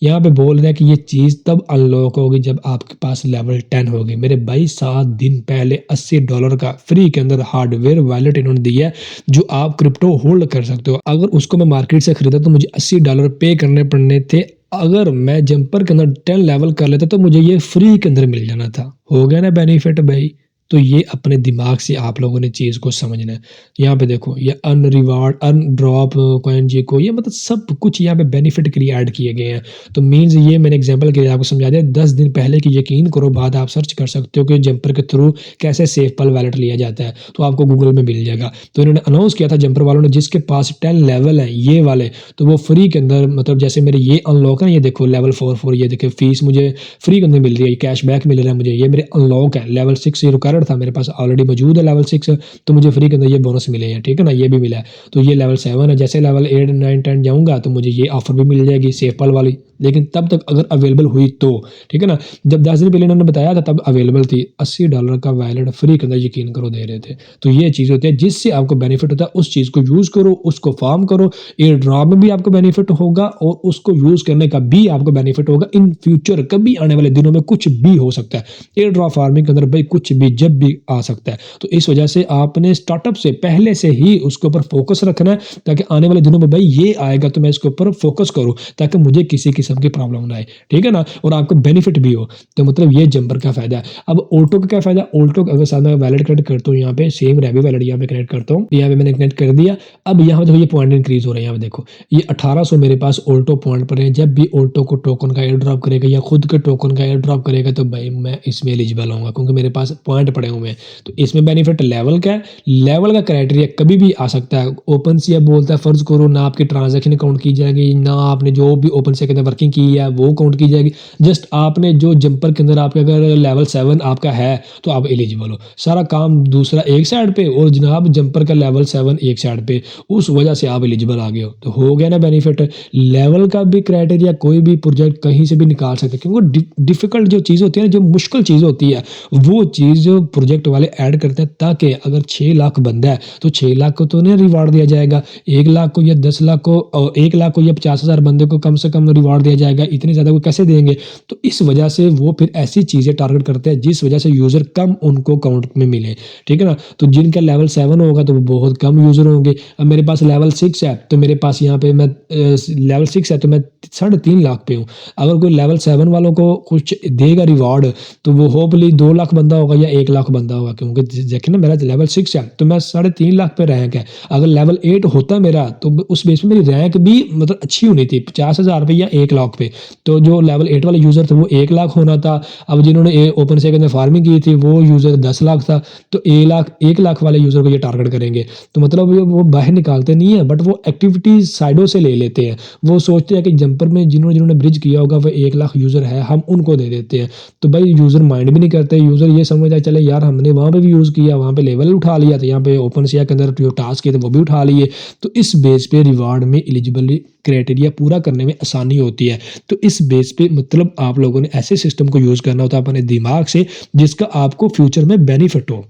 यहाँ पे बोल रहा है कि ये चीज़ तब अनलॉक होगी जब आपके पास लेवल 10 होगी। मेरे भाई 7 दिन पहले $80 का फ्री के अंदर हार्डवेयर वैलेट इन्होंने दिया है, जो आप क्रिप्टो होल्ड कर सकते हो। अगर उसको मैं मार्केट से खरीदा तो मुझे $80 पे करने पड़ने थे, अगर मैं जंपर के अंदर 10 लेवल कर लेता तो मुझे ये फ्री के अंदर मिल जाना था। हो गया ना बेनिफिट भाई? तो ये अपने दिमाग से आप लोगों ने चीज़ को समझना है। यहाँ पे देखो ये earn reward, earn drop coin जी को, ये मतलब सब कुछ यहाँ पे बेनिफिट के लिए ऐड किए गए हैं। तो मीन्स ये मैंने एग्जांपल के लिए आपको समझा दिया। 10 दिन पहले की यकीन करो बात आप सर्च कर सकते हो कि जंपर के थ्रू कैसे सेफ पल वैलेट लिया जाता है, तो आपको गूगल में मिल जाएगा। तो इन्होंने अनाउंस किया था जंपर वालों ने, जिसके पास 10 लेवल है ये वाले, तो वो फ्री के अंदर, मतलब जैसे मेरे ये अनलॉक है, ये देखो लेवल 4 ये देखो फीस मुझे फ्री के अंदर मिल रही है, कैशबैक मिल रहा है मुझे, ये मेरे अनलॉक है। लेवल 6 ये रिक्वायर्ड वैलिड था, मेरे पास ऑलरेडी मौजूद है लेवल 6, तो मुझे फ्री के अंदर ये बोनस मिले हैं, ठीक है ना, ये भी मिला है। तो ये लेवल 7 है, जैसे लेवल 8, 9, 10 जाऊँगा तो मुझे ये ऑफ़र भी मिल जाएगी सेफ पल वाली, लेकिन तब तक अगर अवेलेबल हुई तो, ठीक है ना। जब 10 दिन पहले इन्होंने बताया था तब अवेलेबल थी, $80 का वैलिड फ्री के अंदर यकीन करो दे रहे थे। तो ये चीज़ होती है जिससे आपको बेनिफिट होता है, उस चीज़ को यूज़ करो, उसको फार्म करो, एयर ड्रॉप में भी आपको बेनिफिट होगा और उसको यूज़ करने का भी आपको बेनिफिट होगा इन फ्यूचर, कभी आने वाले दिनों में कुछ भी हो सकता है। एयर ड्रॉप फार्मिंग के अंदर भाई कुछ भी जब भी आ सकता है, तो इस वजह से आपने स्टार्टअप से पहले से ही उसके ऊपर फोकस रखना है, ताकि आने वाले दिनों में भाई ये आएगा तो मैं इसके ऊपर फोकस करूँ, ताकि मुझे किसी किस्म की प्रॉब्लम ना आए, ठीक है ना, और आपको बेनिफिट भी हो। तो मतलब ये जंपर का फ़ायदा है। अब ऑल्टो का क्या फ़ायदा, ऑल्टो अगर साथ में वैलिड कनेक्ट करता हूँ, यहाँ पे सेम रैवी वैलिड यहाँ पे कनेक्ट करता हूँ, यहाँ पे मैंने कनेक्ट कर दिया। अब यहाँ पे देखो ये पॉइंट इंक्रीज़ हो रहे हैं, यहाँ पे देखो ये 1800 मेरे पास ऑल्टो पॉइंट पर है। जब भी ऑल्टो को टोकन का एयर ड्रॉप करेगा या खुद के टोकन का एयर ड्रॉप करेगा तो भाई मैं इसमें एलिजिबल होऊंगा, क्योंकि मेरे पास पॉइंट पड़े हुए हैं। तो इसमें बेनिफिट लेवल का है, लेवल का क्राइटेरिया कभी भी आ सकता है। ओपन सी बोलता है फर्ज करो ना आपकी ट्रांजेक्शन काउंट की जाएगी, ना आपने जो भी ओपन सी के अंदर वर्किंग की है वो काउंट की जाएगी, जस्ट आपने जो जंपर के अंदर आपके अगर लेवल 7 आपका है तो आप एलिजिबल हो। सारा काम दूसरा एक साइड पे और जनाब जंपर का लेवल 7 एक साइड पे, उस वजह से आप एलिजिबल आ गए हो, तो हो गया ना बेनिफिट। लेवल का भी क्राइटेरिया कोई भी प्रोजेक्ट कहीं से भी निकाल सकते हैं, क्योंकि डिफिकल्ट जो चीज़ होती है ना, जो मुश्किल चीज़ होती है वो चीज़ प्रोजेक्ट वाले ऐड करते हैं, ताकि अगर 6 लाख बंदा है तो 6 लाख को तो नहीं रिवार्ड दिया जाएगा, 1 लाख को या 10 लाख को, 1 लाख को या 50,000 बंदे को कम से कम रिवार्ड दिया जाएगा, इतने ज़्यादा को कैसे देंगे। तो इस वजह से वो फिर ऐसी चीज़ें टारगेट करते हैं जिस वजह से यूज़र कम उनको काउंट में मिले, ठीक है ना। तो जिनका लेवल 7 होगा तो वो बहुत कम यूज़र होंगे। अब मेरे पास लेवल 6 है तो मेरे पास यहाँ पे मैं लेवल 6 है तो मैं 3.5 लाख पे हूँ। अगर कोई लेवल 7 वालों को कुछ देगा रिवार्ड तो वो होपफुली 2 लाख बंदा होगा या 1 लाख बंदा होगा, क्योंकि देखिए ना मेरा लेवल 6 है तो मैं 3.5 लाख पे रैंक है। अगर लेवल 8 होता मेरा तो उस बेस पे मेरी रैंक भी मतलब अच्छी होनी थी, 50,000 पे या 1 लाख पे। तो जो लेवल 8 वाले यूज़र थे वो 1 लाख होना था। अब जिन्होंने ओपन से के अंदर फार्मिंग की थी वो यूज़र 10 लाख था, तो 1 लाख वाले यूज़र को ये टारगेट करेंगे। तो मतलब वो बाहर निकालते नहीं है, बट वो एक्टिविटीज़ साइडों से ले लेते हैं। वो सोचते हैं कि जंपर में जिन्होंने ब्रिज किया होगा वो 1 लाख यूज़र है, हम उनको दे देते हैं। तो भाई यूज़र माइंड भी नहीं करते, यूज़र ये समझता है चले यार हमने वहाँ पे भी यूज़ किया, वहाँ पे लेवल उठा लिया था, यहाँ पे ओपन से के अंदर जो टास्क किए थे वो भी उठा लिए। तो इस बेस पे रिवार्ड में एलिजिबिलिटी क्राइटेरिया पूरा करने में आसानी होती है। तो इस बेस पे मतलब आप लोगों ने ऐसे सिस्टम को यूज़ करना होता है अपने दिमाग से, जिसका आपको फ्यूचर में बेनिफिट हो,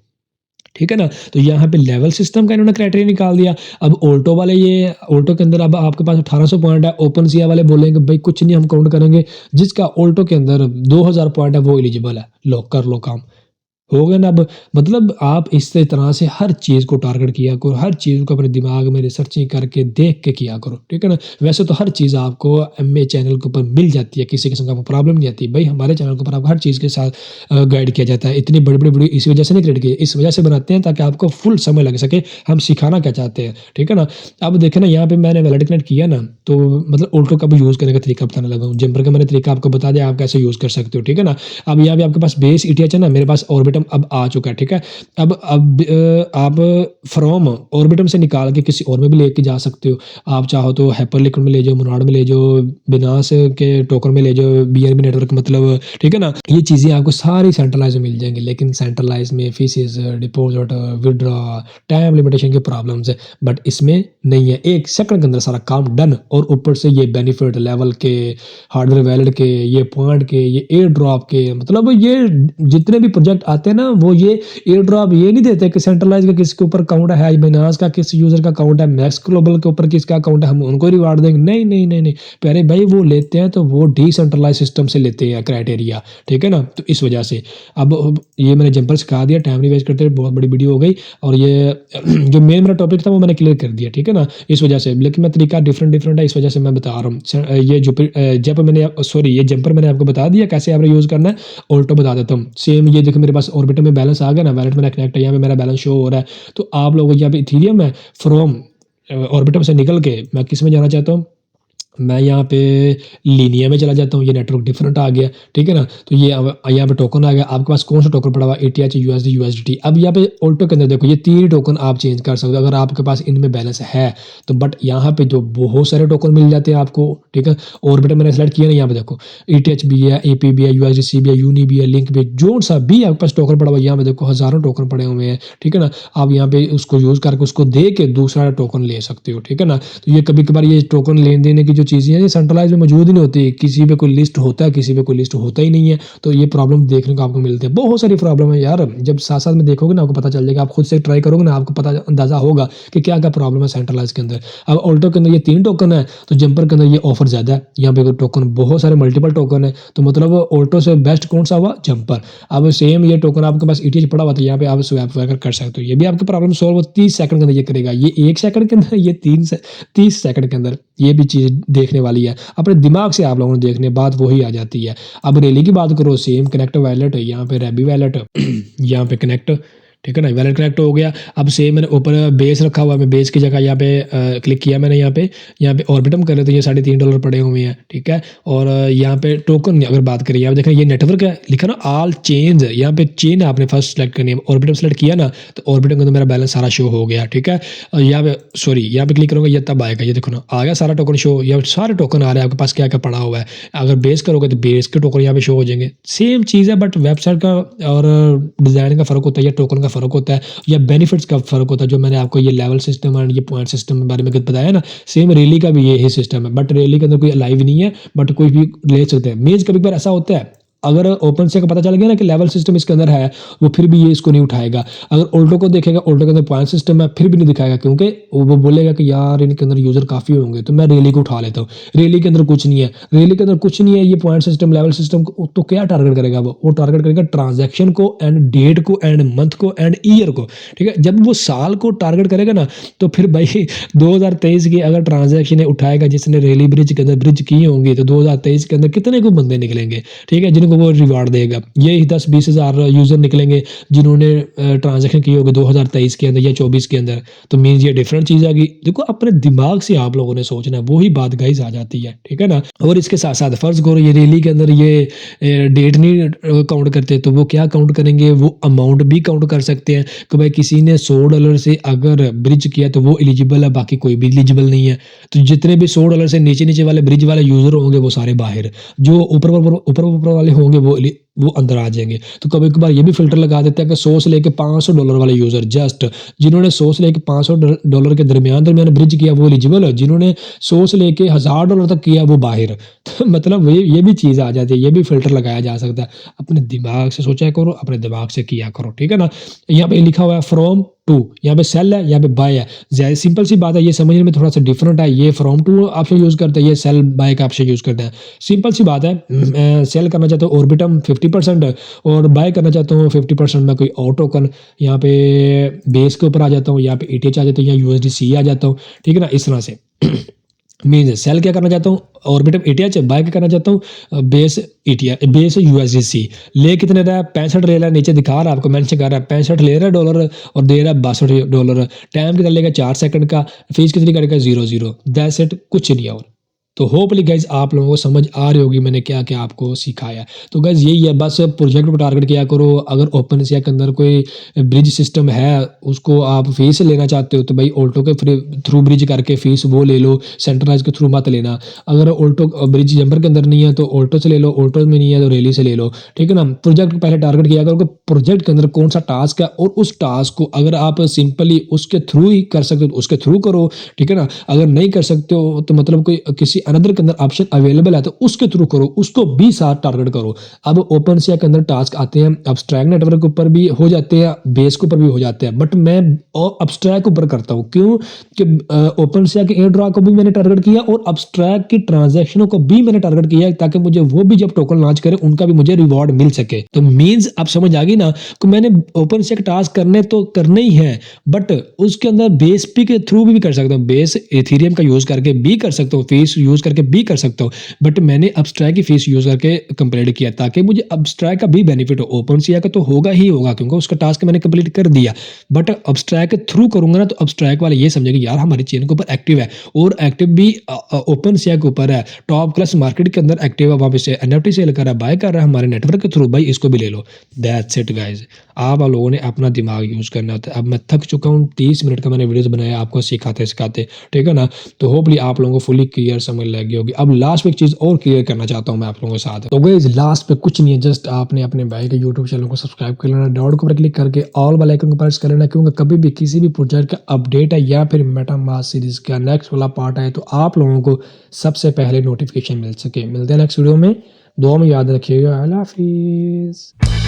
ठीक है ना। तो यहाँ पे लेवल सिस्टम का इन्होंने क्राइटेरिया निकाल दिया। अब ऑल्टो वाले, ये ऑल्टो के अंदर अब आपके पास 1800 पॉइंट है, ओपन सिया वाले बोलेंगे भाई कुछ नहीं हम काउंट करेंगे, जिसका ऑल्टो के अंदर 2000 पॉइंट है वो एलिजिबल है, लो कर लो काम, हो गया ना। अब मतलब आप इस तरह से हर चीज़ को टारगेट किया करो, हर चीज़ को अपने दिमाग में रिसर्चिंग करके देख के किया करो, ठीक है ना। वैसे तो हर चीज़ आपको एमए चैनल के ऊपर मिल जाती है, किसी किस्म का प्रॉब्लम नहीं आती भाई। हमारे चैनल के ऊपर आपको हर चीज़ के साथ गाइड किया जाता है। इतनी बड़ी बड़ी वीडियो इसी वजह से नहीं क्रिएट की, इस वजह से बनाते हैं ताकि आपको फुल समय लग सके, हम सिखाना क्या चाहते हैं, ठीक है ना। अब देखें ना यहाँ पे मैंने वैलिड कनेक्ट किया ना, तो मतलब ऑल्टो का भी यूज़ करने का तरीका बताने लगा हूँ। जंपर का मैंने तरीका आपको बता दिया, आप कैसे यूज़ कर सकते हो, ठीक है ना। अब यहाँ पे आपके पास बेस ईटीएच है ना, मेरे पास ऑर्बिटम अब आ चुका है, ठीक है। अब आप फ्रॉम ऑर्बिटम से निकाल के किसी और में भी लेके जा सकते हो। आप चाहो तो हाइपरलिंक में ले जाओ, मोनाड में ले जाओ, बिनास के टोकन में ले जाओ, बीएनबी नेटवर्क मतलब, ठीक है ना। ये चीज़ें आपको सारी सेंट्रलाइज में मिल जाएंगी, लेकिन सेंट्रलाइज में faeces, deposit, withdraw, time limitation के प्रॉब्लम्स है, बट इसमें नहीं है। 1 सेकंड के अंदर सारा काम डन, और ऊपर से ये बेनिफिट लेवल के, हार्डवेयर वैलिड के, ये पॉइंट के, ये एयर ड्रॉप के, मतलब ये जितने भी प्रोजेक्ट आते हैं ना वो ये एयर ड्रॉप ये नहीं देते कि सेंट्रलाइज का किसके ऊपर अकाउंट है, बिनास का किस यूजर का अकाउंट है, मैक्स ग्लोबल के ऊपर किसका अकाउंट है, हम उनको रिवार्ड देंगे। नहीं नहीं नहीं नहीं प्यारे भाई, वो लेते हैं तो वो डिसेंट्रलाइज सिस्टम से लेते हैं क्राइटेरिया, ठीक है ना। तो इस वजह से अब ये मैंने जंपर सिखा दिया, टाइम नहीं वेस्ट करते, बहुत बड़ी वीडियो हो गई, और ये जो मेरा टॉपिक था वो मैंने क्लियर कर दिया, ठीक है ना। इस वजह से, लेकिन मैं तरीका डिफरेंट है, इस वजह से मैं बता रहा हूँ। ये जब मैंने ये जंपर मैंने आपको बता दिया कैसे आपने यूज़ करना है। ऑल्टो बता देता हूँ सेम, ये देखो मेरे पास ऑर्बिटम में बैलेंस आ गया ना, वैलेट मेरा कनेक्ट है, यहाँ पे मेरा बैलेंस शो हो रहा है। तो आप लोगों को यहाँ पे इथीरियम है, फ्रॉम ऑर्बिटम से निकल के मैं किस में जाना चाहता हूँ, मैं यहाँ पे लीनिया में चला जाता हूँ, ये नेटवर्क डिफरेंट आ गया, ठीक है ना? तो ये अब यहाँ पे टोकन आ गया, आपके पास कौन सा टोकन पड़ा हुआ है? ETH, USD, USDT। अब यहाँ पे ऑल्टो के अंदर देखो ये 3 ही टोकन आप चेंज कर सकते हो अगर आपके पास इनमें बैलेंस है तो। बट यहाँ पे जो बहुत सारे टोकन मिल जाते हैं आपको, ठीक है? ऑर्बिटर मैंने सेलेक्ट किया ना, यहाँ पे देखो ETH भी है, AP भी है, USDC भी है, यूनी भी है, लिंक भी है, जो सा भी आपके पास टोकन पड़ा हुआ है, यहाँ पे देखो हज़ारों टोकन पड़े हुए हैं, ठीक है ना? आप यहाँ पे उसको यूज़ करके उसको दे के दूसरा टोकन ले सकते हो, ठीक है ना? तो ये कभी-कभार ये टोकन लेन-देन की जो चीज़ें हैं ये सेंट्रलाइज़ में मौजूद ही नहीं होती। किसी पे कोई लिस्ट होता है, किसी पे कोई लिस्ट होता ही नहीं है। तो ये प्रॉब्लम देखने को आपको मिलते हैं। बहुत सारी प्रॉब्लम है यार, जब साथ-साथ में देखोगे ना आपको पता चल जाएगा। आप खुद से ट्राई करोगे ना आपको पता अंदाज़ा होगा कि क्या-क्या प्रॉब्लम है सेंट्रलाइज़ के अंदर। अब ऑल्टो के अंदर ये 3 टोकन है, तो जंपर के अंदर ये ऑफर ज़्यादा है। यहाँ पे टोकन बहुत सारे मल्टीपल टोकन है, तो मतलब ऑल्टो से बेस्ट कौन-सा हुआ? जंपर। अब सेम ये टोकन आपके पास ETH पड़ा हुआ था, यहाँ पे आप स्वैप वगैरह कर सकते हो। ये भी आपकी प्रॉब्लम सॉल्व 30 सेकंड के अंदर ये करेगा। ये 1 सेकंड के अंदर, ये 30 सेकंड के अंदर। ये भी चीज़ देखने वाली है। अपने दिमाग से आप लोगों ने देखने, बात वही आ जाती है। अब रैली की बात करो, सेम कनेक्ट वैलेट, यहाँ पे रैबी वैलेट, यहाँ पे कनेक्ट, ठीक है ना? वैलेट कनेक्ट हो गया। अब सेम मैंने ऊपर बेस रखा हुआ है, मैं बेस की जगह यहाँ पे क्लिक किया मैंने, यहाँ पे ऑर्बिटम कर रहे तो ये $3.5 पड़े हुए हैं, ठीक है? और यहाँ पे टोकन अगर बात करें, यहाँ पे देखें ये नेटवर्क है, लिखा ना ऑल चेन्स, यहाँ पे चेन आपने फर्स्ट सेलेक्ट करनी है। ऑर्बिटम सेलेक्ट किया ना तो ऑर्बिटम के अंदर मेरा बैलेंस सारा शो हो गया, ठीक है? और यहाँ पे सॉरी, यहाँ पे क्लिक करूँगा ये तब आएगा, ये देखो ना आ गया सारा टोकन शो। यहाँ सारे टोकन आ रहे हैं आपके पास, क्या क्या पड़ा हुआ है। अगर बेस करोगे तो बेस के टोकन यहाँ पे शो हो जाएंगे। सेम चीज़ है, बट वेबसाइट का और डिज़ाइन का फ़र्क होता है या टोकन का फ़र्क होता है या बेनिफिट्स का फ़र्क होता है। जो मैंने आपको ये लेवल सिस्टम और ये पॉइंट सिस्टम के बारे में बताया ना, सेम रैली का भी यही सिस्टम है। बट रैली के अंदर कोई लाइव नहीं है, बट कोई भी ले सकते हैं। मीन्स कभी कभार ऐसा होता है, अगर ओपन से का पता चल गया ना कि लेवल सिस्टम इसके अंदर है, वो फिर भी ये इसको नहीं उठाएगा। अगर ऑल्टो को देखेगा, ऑल्टो के अंदर पॉइंट सिस्टम है, फिर भी नहीं दिखाएगा, क्योंकि वो बोलेगा कि यार इनके अंदर यूजर काफ़ी होंगे तो मैं रैली को उठा लेता हूँ। रैली के अंदर कुछ नहीं है, रैली के अंदर कुछ नहीं है। ये पॉइंट सिस्टम, लेवल सिस्टम को तो क्या टारगेट करेगा? वो टारगेट करेगा ट्रांजैक्शन को एंड डेट को एंड मंथ को एंड ईयर को, ठीक है? जब वो साल को टारगेट करेगा ना तो फिर भाई 2023 की अगर ट्रांजैक्शन उठाएगा जिसने रैली ब्रिज के अंदर ब्रिज किए होंगे, तो 2023 के अंदर कितने को बंदे निकलेंगे, ठीक है, जिनको वो रिवार्ड देगा। ये 10-20 हज़ार यूजर निकलेंगे जिन्होंने ट्रांजैक्शन किए होंगे 2023 के अंदर या 24 के अंदर। तो मीन्स ये डिफरेंट चीज़ आ गई। देखो अपने दिमाग से आप लोगों ने सोचना है, वही बात गाइस आ जाती है, ठीक है ना? और इसके साथ साथ फर्ज करो ये रैली के अंदर ये डेट नहीं काउंट करते, तो वो क्या काउंट करेंगे? वो अमाउंट भी काउंट कर सकते हैं कि भाई किसी ने $100 से अगर ब्रिज किया तो वो एलिजिबल है, बाकी कोई भी एलिजिबल नहीं है। तो जितने भी $100 से नीचे नीचे वाले ब्रिज वाले यूजर होंगे वो सारे बाहर, जो ऊपर वाले होंगे वो अंदर आ जाएंगे। तो कभी कभार ये भी फिल्टर लगा देते हैं कि 100 से लेके $500 वाले यूजर, जस्ट जिन्होंने 100 से लेके $500 के दरमियान ब्रिज किया वो एलिजिबल है, जिन्होंने 100 से लेके $1000 तक किया वो बाहर। तो मतलब ये भी चीज़ आ जाती है, ये भी फिल्टर लगाया जा सकता है। अपने दिमाग से सोचा करो, अपने दिमाग से किया करो, ठीक है ना? यहाँ पे लिखा हुआ है फ्रॉम टू, यहाँ पे सेल है, यहाँ पे बाय है। ज़्यादा सिंपल सी बात है, ये समझने में थोड़ा सा डिफरेंट है। ये फ्रॉम टू ऑप्शन यूज़ करते हैं, ये सेल बाय का ऑप्शन यूज़ करते हैं। सिंपल सी बात है, सेल करना चाहता हूँ ऑर्बिटम 50% और बाय करना चाहता हूँ 50% में कोई और टोकन। यहाँ पे बेस के ऊपर आ जाता हूँ, यहाँ पे ETH आ जाता हूँ, यहाँ USDC आ जाता हूँ, ठीक है ना? इस तरह से मीन्स सेल क्या करना चाहता हूँ ऑर्बिटम ETH, बाय क्या करना चाहता हूँ बेस ETH, बेस USDC। ले कितने रहा है? 65 ले रहा है, नीचे दिखा रहा है आपको, मेंशन कर रहा है 65 ले रहा है डॉलर और दे रहा है $62। टाइम कितना लेगा? 4 सेकंड का। फीस कितनी कटेगा? 0 दैट्स इट, कुछ नहीं और। तो होपफुली गाइज आप लोगों को समझ आ रही होगी मैंने क्या क्या आपको सिखाया। तो गाइज यही है, बस प्रोजेक्ट को टारगेट किया करो। अगर ओपन के अंदर कोई ब्रिज सिस्टम है उसको आप फीस लेना चाहते हो तो भाई ऑल्टो के थ्रू ब्रिज करके फीस वो ले लो, सेंट्रलाइज के थ्रू मत लेना। अगर ऑल्टो ब्रिज जंपर के अंदर नहीं है तो ऑल्टो से ले लो, ऑल्टो में नहीं है तो रैली से ले लो, ठीक है ना? प्रोजेक्ट को पहले टारगेट किया करो कि प्रोजेक्ट के अंदर कौन सा टास्क है, और उस टास्क को अगर आप सिंपली उसके थ्रू ही कर सकते हो तो उसके थ्रू करो, ठीक है ना? अगर नहीं कर सकते हो तो मतलब कोई किसी अनदर के अंदर ऑप्शन अवेलेबल है तो उसके थ्रू करो, उसको भी साथ टारगेट करो। अब ओपन के अंदर टास्क आते हैं अब्स्ट्रैक्ट नेटवर्क के ऊपर भी हो जाते हैं, बेस के ऊपर भी हो जाते हैं, बट मैं अब्स्ट्रैक्ट ऊपर करता हूँ। क्यों? कि ओपन के एयर ड्रॉप को भी मैंने टारगेट किया और अब्स्ट्रैक्ट की ट्रांजैक्शनों को भी मैंने टारगेट किया, ताकि मुझे वो भी जब टोकन लॉन्च करे उनका भी मुझे रिवॉर्ड मिल सके। तो मींस आप समझ आ गई ना कि मैंने ओपन से टास्क करने तो करने ही है, बट उसके अंदर बेस पी के थ्रू भी कर सकता हूँ, बेस एथेरियम का यूज करके भी कर सकता हूँ, फीस यूज यूज़ करके भी कर सकता हूँ, बट मैंने अब्स्ट्रैक्ट की फ़ीस यूज़ करके कंप्लीट किया ताकि मुझे अब्स्ट्रैक्ट का भी बेनिफिट हो। ओपनसीआई का तो होगा ही होगा क्योंकि उसका टास्क मैंने कंप्लीट कर दिया, बट अब्स्ट्रैक्ट के थ्रू करूँगा ना तो अब्स्ट्रैक्ट वाले ये समझेंगे यार हमारी चेन के ऊपर एक्टिव है और एक्टिव भी ओपनसीआई के ऊपर है, टॉप क्लास मार्केट के अंदर एक्टिव है, वहाँ पे से एनएफटी सेल कर रहा है, बाय कर रहा है हमारे नेटवर्क के थ्रू, भाई इसको भी ले लो। दैट्स इट गाइस, आप लोगों ने अपना दिमाग यूज़ करना होता है। अब मैं थक चुका हूँ, 30 मिनट का मैंने वीडियोस बनाया आपको सिखाते-सिखाते, ठीक है ना? तो होपफुली आप लोगों को फुली क्लियर समझ लग गई होगी। अब लास्ट में एक चीज़ और क्लियर करना चाहता हूँ मैं आप लोगों के साथ। तो गाइस लास्ट पे कुछ नहीं है, जस्ट आपने अपने भाई के यूट्यूब चैनल को सब्सक्राइब कर लेना, डॉट के ऊपर क्लिक करके ऑल वाले आइकन को प्रेस कर लेना, क्योंकि कभी भी किसी भी प्रोजेक्ट का अपडेट है या फिर मेटामास्क सीरीज का नेक्स्ट वाला पार्ट आए तो आप लोगों को सबसे पहले नोटिफिकेशन मिल सके। मिलते हैं नेक्स्ट वीडियो में, दुआ में याद रखिएगा। अल्लाह हाफिज़।